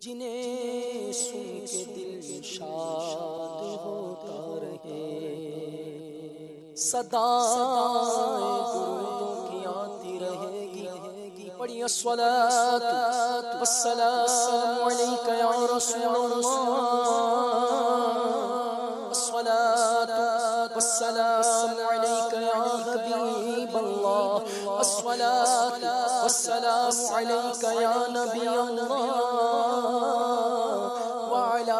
جنہیں سن کے دل شاد ہوتا رہے، صدائیں درودوں کی آتی رہے گی۔ پڑھیے الصلاۃ والسلام علیک یا رسول اللہ، الصلاۃ والسلام علیک یا حبیب اللہ، الصلاۃ والسلام علیک یا نبی اللہ، وعلی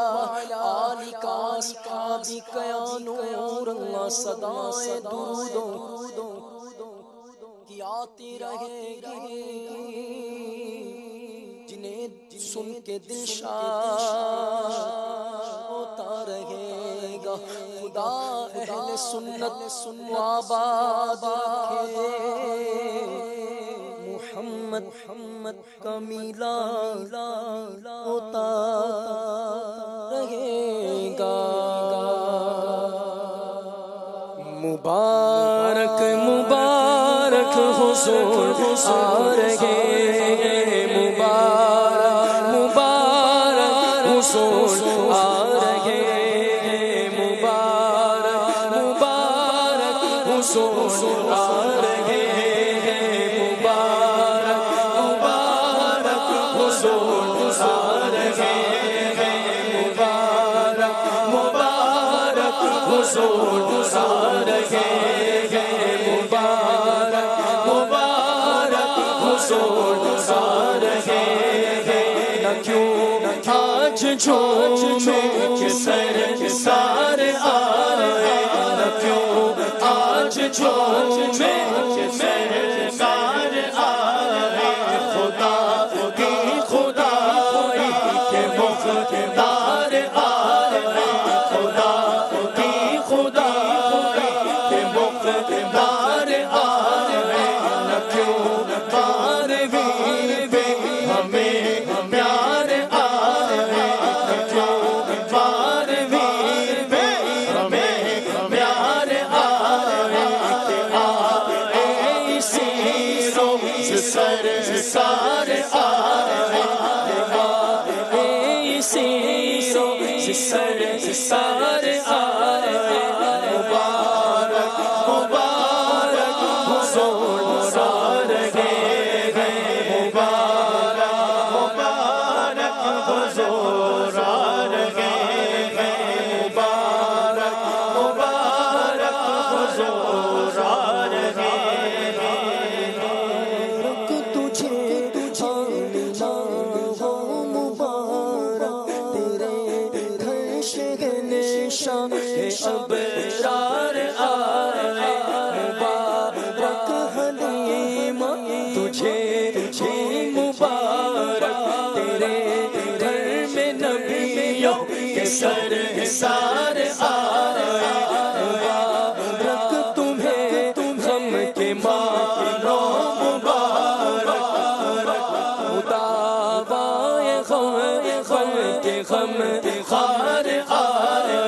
آلک واصحابک یا نور اللہ۔ صدائیں درودوں کی آتی رہے گی، جنہیں سن کے دل شاد ہوتا رہے گا۔ خدا اہل سنت و آباد رکھے، محمد کا میلاد ہوتا رہے گا۔ مبارک مبارک حضور آ رہے، مبارک مبارک حضور آ رہے، مبارک مبارک حضور آ رہے، مبارک مبارک حضور آ رہے، مبارک مبارک حضور آ رہے، مبارک مبارک حضور آ رہے۔ نہ کیوں آج جھومے کہ سرکار آئے، نہ کیوں آج جھومے کہ سرکار آئے، خدا کی خدائی کے مقتدار آئے، خدا کی خدائی کے مقتدار آئے۔ نہ کیوں پاروی پہ ہمیں پیار آئے، نہ کیوں پاروی پہ ہمیں پیار آئے، کہ آئے اسی روز سرکار آئے، آئے اسی روز سرکار آئے، مبارک مبارک حضور آ رہے، مبارک مبارک حضور آ رہے، مبارک مبارک حضور آ رہے۔ تجھے آمینہ ہو مبارک، تیرے گھر شہنشاہ ابرار آئے، مبارک حلیمہ تجھے مبارک، تیرے گھر میں نبیوں کے سرکار آئے، مبارک تمہیں غم کے مارو مبارک، مداوائے غم کے غم خار آئے،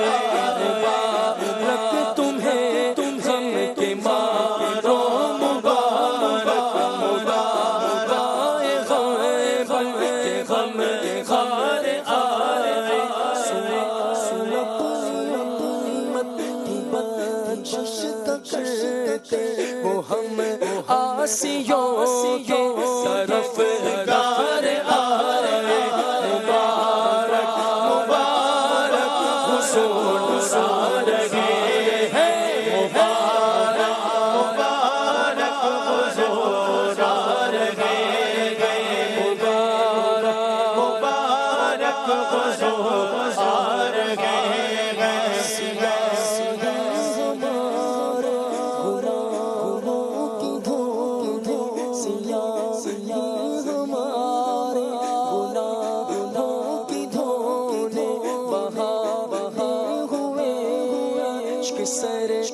مبارک تمہیں غم کے مارو مبارک، مداوائے غم کے غم خار آئے۔ سن امت کی بخشش کرتے وہ ہم آسیوں کے طرفدار آئے، مبارک مبارک حضور آ رہے، مبارک مبارک حضور آ رہے، مبارک مبارک حضور آ رہے۔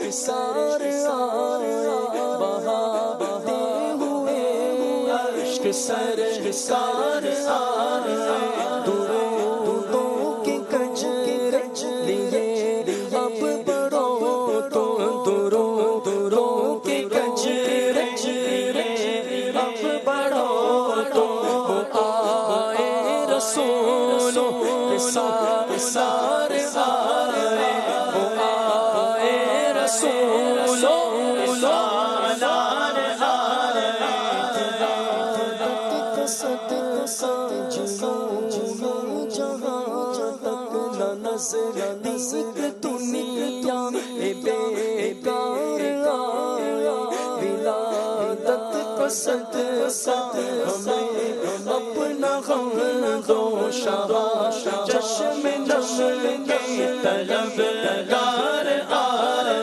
سرکار آئے، بہا بہتے ہوئے عشق سرکار آئے، درودوں کے گجر لیے اب بڑھو تو، درودوں کے گجر لیے اب بڑھو تو، آئے رسول سارے آئے رسولو سالار آئے صدقہ جنوں جہاں تک نہ نزدیک دنیا بیکار آیا ولادت کا صدقہ ہمیں اپنا غم دو شاہ چشم نم کے طلبگار آئے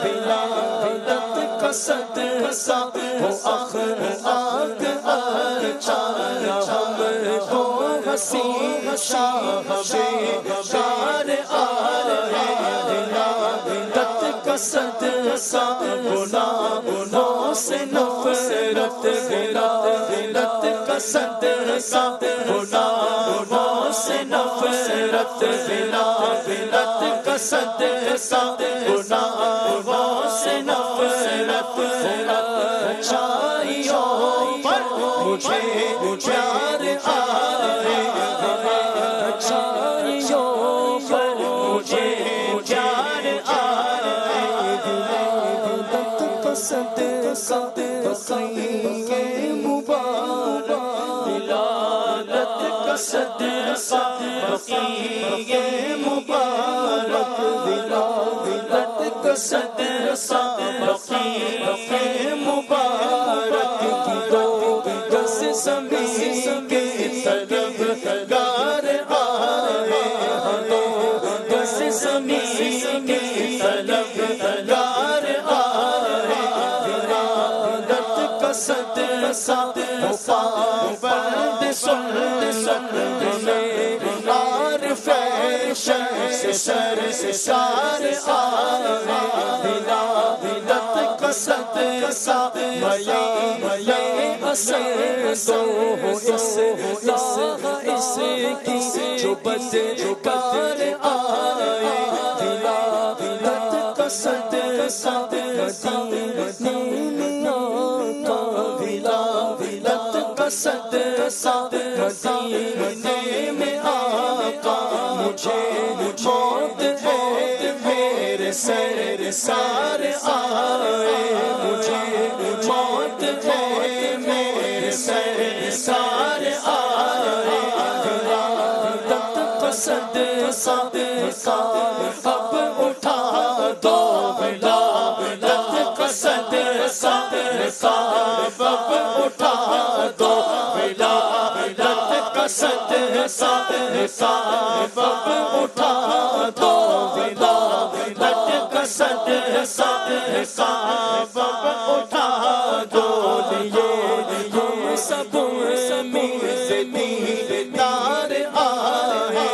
ولادت کا صدقہ وہ اخلاق اچھا ہم کو حسین شاہ بیکار آئے ولادت کا صدقہ گناہوں سے نفرت ولادت کا صدقہ گناہوں سے نفرت ولادت کا صدقہ گناہوں سے نفرت اچھائیوں پر مجھے پیار آئے اچھائیوں پر مجھے پیار آئے ولادت کا صدقہ بقیہ مبارک ولادت کا صدقہ بقیہ مبارک ولادت کا صدقہ بقیہ مبارک کی دو گز زمین کے طلبگار آئے دو گز زمین کے طلبگار آئے ولادت کا صدقہ پابند سنت میں عارف شمس سر سار آئے ولادت کا صدقہ میاں اثر دو اس کی جو بدکار آئے ولادت کا صدقہ مدینے میں آقا ولادت کا صدقہ مدینے میں آقا مجھے موت ہے میرے سر سار آئے مجھے موت ہے میرے سر سار آئے ولادت کا صدقہ اب اٹھا دو ولادت کا صدقہ اب اٹھا دو ولادت کا صدقہ اب اٹھا دو ولادت کا صدقہ اب اٹھا دو لیے ہم سب دیدار آئے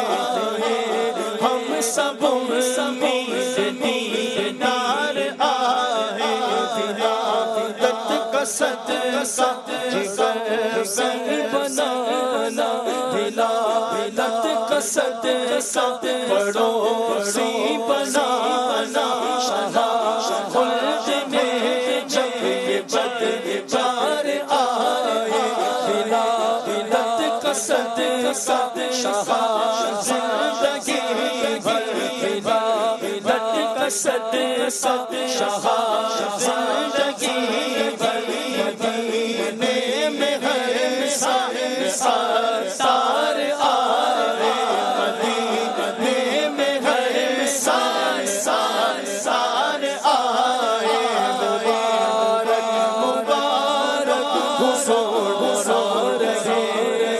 ہم سب دیدار آئے ولادت کا صدقہ جگر سے بنانا ولادت کا صدقہ پڑوسی بنانا شاہ خلد میں جب یہ بدکار آئے ولادت کا صدقہ شاہ زندگی ولادت کا صدقہ شاہ زندگی مدینے میں ہے سار آئے مدینے میں ہے سار آئے مبارک مبارک حضور رہے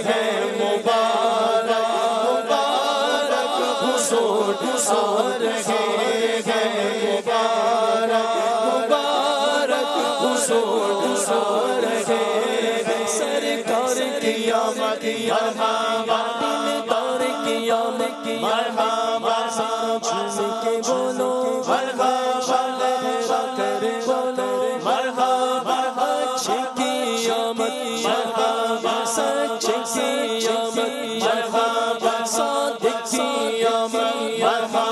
ہیں مبارک مبارک حضور رہے ہیں مبارک مبارک حضور رہے ہیں سرکار کی آمد مرحبا دلدار کی آمد مرحبا جھوم کے بولو مرحبا لہرا کر بولو مرحبا اچھے کی آمد مرحبا سچے کی آمد مرحبا صادق کی آمد مرحبا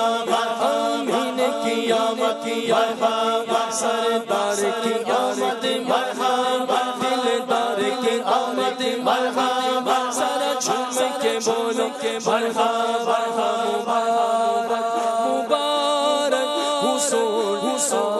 آمین کی آمد مرحبا سردار کی آمد مرحبا دلدار کی آمد مرحبا سارا جھوم کے بولو مرحبا مبارک حسین